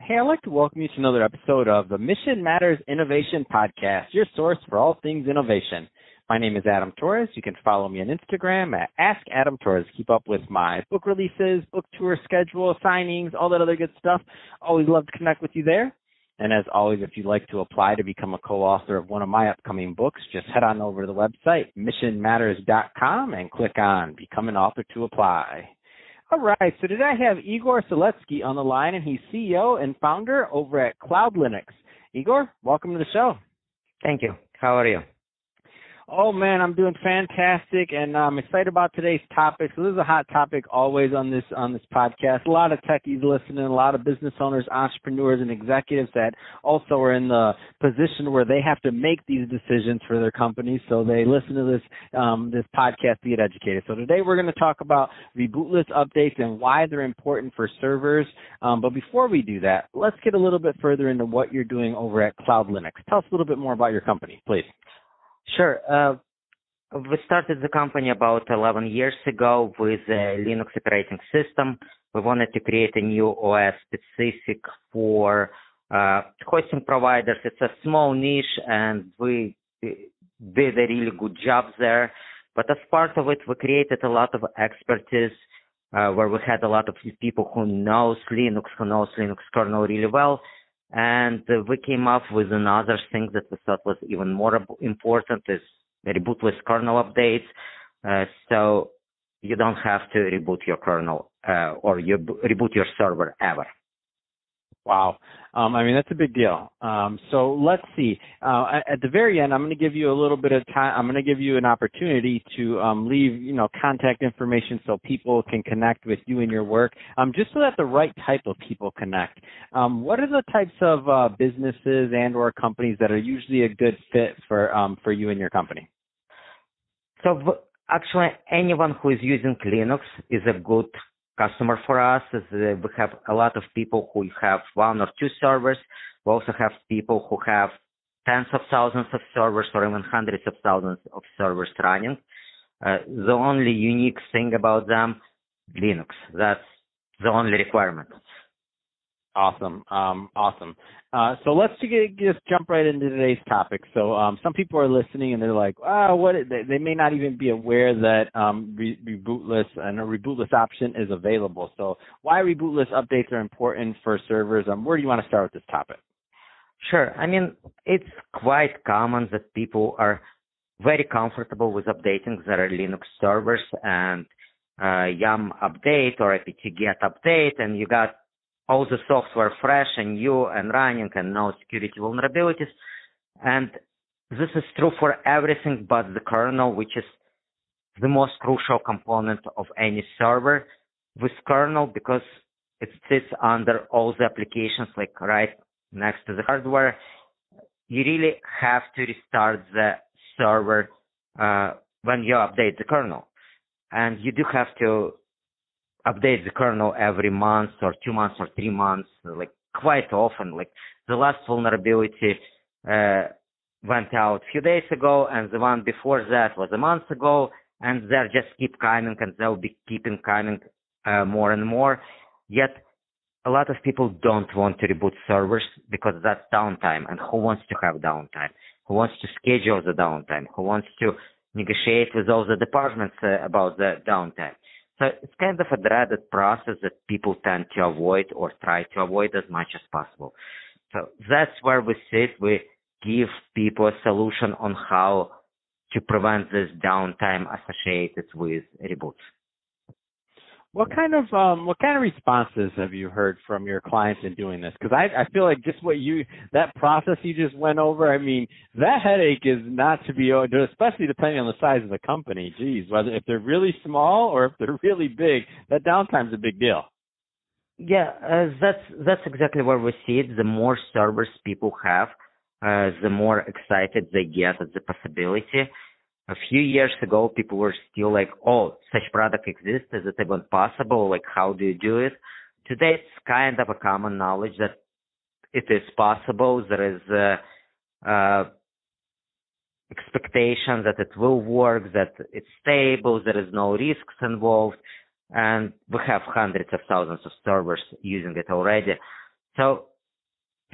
Hey, I'd like to welcome you to another episode of the Mission Matters Innovation Podcast, your source for all things innovation. My name is Adam Torres. You can follow me on Instagram at AskAdamTorres. Keep up with my book releases, book tour schedule, signings, all that other good stuff. Always love to connect with you there. And as always, if you'd like to apply to become a co-author of one of my upcoming books, just head on over to the website, missionmatters.com, and click on Become an Author to apply. All right, so today I have Igor Seletskiy on the line, and he's CEO and founder over at Cloud Linux. Igor, welcome to the show. Thank you. How are you? Oh, man, I'm doing fantastic, and I'm excited about today's topic. So this is a hot topic always on this podcast. A lot of techies listening, a lot of business owners, entrepreneurs, and executives that also are in the position where they have to make these decisions for their companies. So they listen to this podcast to get educated. So today we're going to talk about rebootless updates and why they're important for servers. But before we do that, let's get a little bit further into what you're doing over at Cloud Linux. Tell us a little bit more about your company, please. Sure. We started the company about 11 years ago with a Linux operating system. We wanted to create a new OS specific for hosting providers. It's a small niche, and we did a really good job there. But as part of it, we created a lot of expertise where we had a lot of people who knows Linux kernel really well. And we came up with another thing that we thought was even more important is rebootless kernel updates. So you don't have to reboot your kernel or you reboot your server ever. Wow. That's a big deal. So let's see. At the very end, I'm going to give you a little bit of time. I'm going to give you an opportunity to leave, contact information so people can connect with you and your work, just so that the right type of people connect. What are the types of businesses and or companies that are usually a good fit for you and your company? So actually, anyone who is using Linux is a good customer for us. We have a lot of people who have one or two servers. We also have people who have tens of thousands of servers or even hundreds of thousands of servers running. The only unique thing about them, Linux. That's the only requirement. Awesome. So let's just jump right into today's topic. So some people are listening and they're like, they may not even be aware that rebootless and a rebootless option is available. So why rebootless updates are important for servers? Where do you want to start with this topic? Sure. It's quite common that people are very comfortable with updating their Linux servers and yum update or apt-get update, and you got all the software fresh and new and running and no security vulnerabilities. And this is true for everything but the kernel, which is the most crucial component of any server. With kernel, because it sits under all the applications, like right next to the hardware, you really have to restart the server when you update the kernel. And you do have to update the kernel every month or 2 months or 3 months, like quite often. Like the last vulnerability went out a few days ago, and the one before that was a month ago, and they'll just keep coming, and they'll be keeping coming more and more. Yet a lot of people don't want to reboot servers because that's downtime, and who wants to have downtime? Who wants to schedule the downtime? Who wants to negotiate with all the departments about the downtime? So it's kind of a dreaded process that people tend to avoid or try to avoid as much as possible. So that's where we sit. We give people a solution on how to prevent this downtime associated with reboots. What kind of responses have you heard from your clients in doing this? Because I feel like just that process you just went over, that headache is not to be, especially depending on the size of the company. Geez, whether if they're really small or if they're really big, that downtime's a big deal. Yeah, that's exactly where we see it. The more servers people have, the more excited they get at the possibility. A few years ago, people were still like, oh, such product exists. Is it even possible? Like, how do you do it? Today, it's kind of a common knowledge that it is possible. There is expectation that it will work, that it's stable, there is no risks involved, and we have hundreds of thousands of servers using it already. So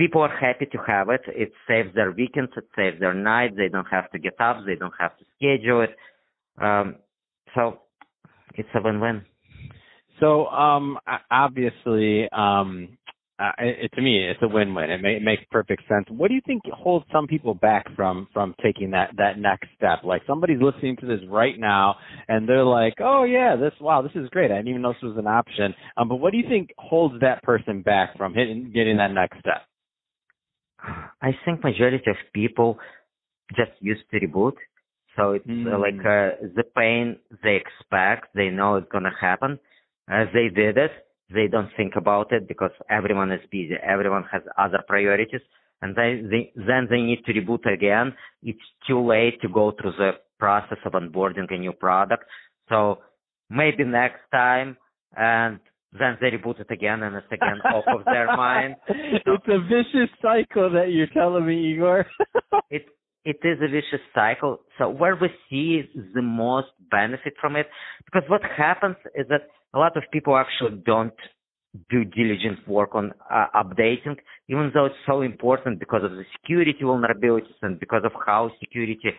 people are happy to have it. It saves their weekends. It saves their nights. They don't have to get up. They don't have to schedule it. So it's a win-win. So obviously, to me, it's a win-win. It makes perfect sense. What do you think holds some people back from taking that next step? Like somebody's listening to this right now, and they're like, "Oh yeah, this is great. I didn't even know this was an option." But what do you think holds that person back from getting that next step? I think majority of people just used to reboot. So it's like the pain they expect, they know it's going to happen. They did it. They don't think about it because everyone is busy. Everyone has other priorities. And then they need to reboot again. It's too late to go through the process of onboarding a new product. So maybe next time, and then they reboot it again, and it's again off of their mind. So it's a vicious cycle that you're telling me, Igor. It is a vicious cycle. So where we see the most benefit from it, because what happens is that a lot of people actually don't do diligent work on updating, even though it's so important because of the security vulnerabilities and because of how security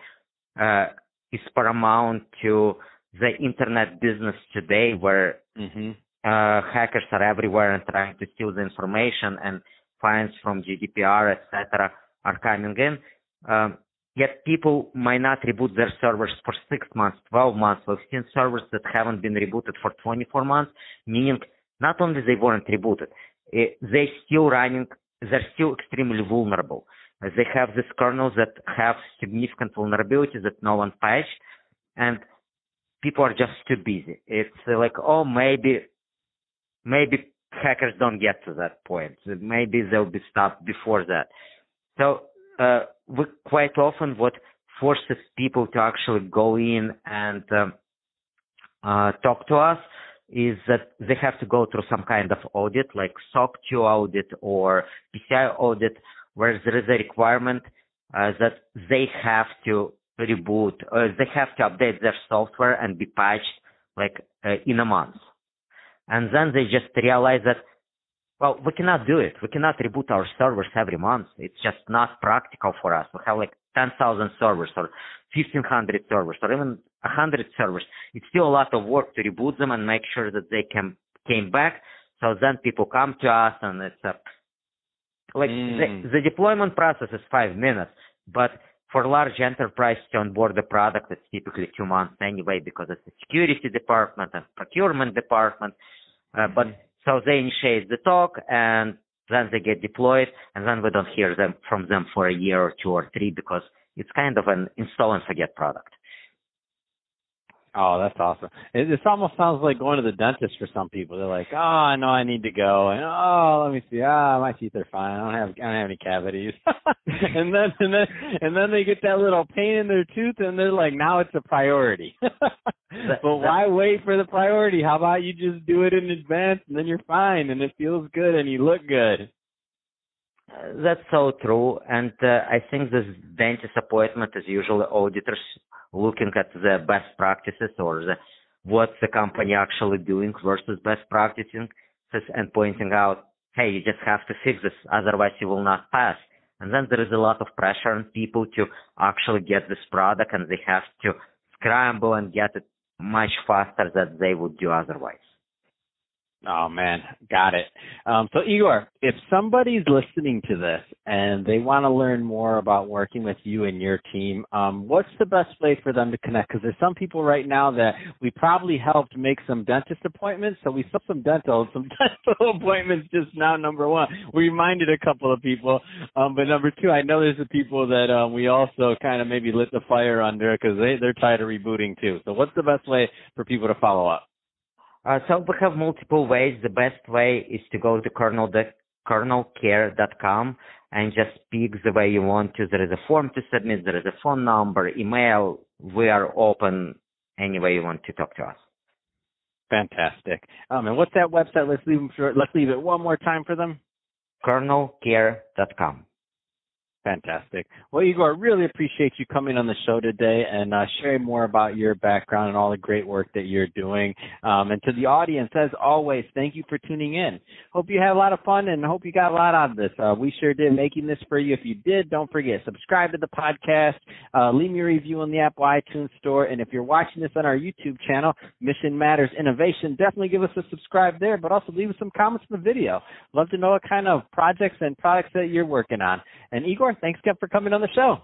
is paramount to the internet business today, where hackers are everywhere and trying to steal the information, and fines from GDPR, etc., are coming in. Yet people might not reboot their servers for 6 months, 12 months. We've seen servers that haven't been rebooted for 24 months, meaning not only they weren't rebooted, they're still extremely vulnerable. They have these kernels that have significant vulnerabilities that no one patched, and people are just too busy. It's like, oh, maybe hackers don't get to that point. Maybe they'll be stopped before that. So we quite often what forces people to actually go in and talk to us is that they have to go through some kind of audit, like SOC 2 audit or PCI audit, where there is a requirement that they have to reboot, or they have to update their software and be patched like in a month. And then they just realize that, well, we cannot do it. We cannot reboot our servers every month. It's just not practical for us. We have like 10,000 servers or 1,500 servers or even 100 servers. It's still a lot of work to reboot them and make sure that they came back. So then people come to us, and it's the deployment process is 5 minutes, but for large enterprise to onboard the product, it's typically 2 months anyway, because it's the security department and procurement department. But so they initiate the talk, and then they get deployed, and then we don't hear from them for a year or 2 or 3, because it's kind of an install and forget product. Oh, that's awesome. This almost sounds like going to the dentist for some people. They're like, oh, I know I need to go, and oh, let me see, my teeth are fine. I don't have any cavities. and then they get that little pain in their tooth, and they're like, now it's a priority. But why wait for the priority? How about you just do it in advance, and then you're fine, and it feels good, and you look good. That's so true, and I think this dentist appointment is usually auditors looking at the best practices or what the company actually doing versus best practices, and pointing out, hey, you just have to fix this, otherwise you will not pass. And then there is a lot of pressure on people to actually get this product, and they have to scramble and get it much faster than they would do otherwise. Oh, man, got it. So, Igor, if somebody's listening to this and they want to learn more about working with you and your team, what's the best way for them to connect? Because there's some people right now that we probably helped make some dentist appointments, so we saw some dental appointments just now, number one. We reminded a couple of people, but number two, I know there's the people that we also kind of maybe lit the fire under because they're tired of rebooting too. So what's the best way for people to follow up? So we have multiple ways. The best way is to go to kernelcare.com and just pick the way you want to. There is a form to submit. There is a phone number, email. We are open any way you want to talk to us. Fantastic. And what's that website? Let's leave it one more time for them. Kernelcare.com. Fantastic. Well, Igor, really appreciate you coming on the show today and sharing more about your background and all the great work that you're doing. And to the audience, as always, thank you for tuning in. Hope you had a lot of fun and hope you got a lot out of this. We sure did making this for you. If you did, don't forget, subscribe to the podcast, leave me a review on the Apple iTunes Store. And if you're watching this on our YouTube channel, Mission Matters Innovation, definitely give us a subscribe there, but also leave us some comments in the video. Love to know what kind of projects and products that you're working on. And Igor, thanks again for coming on the show.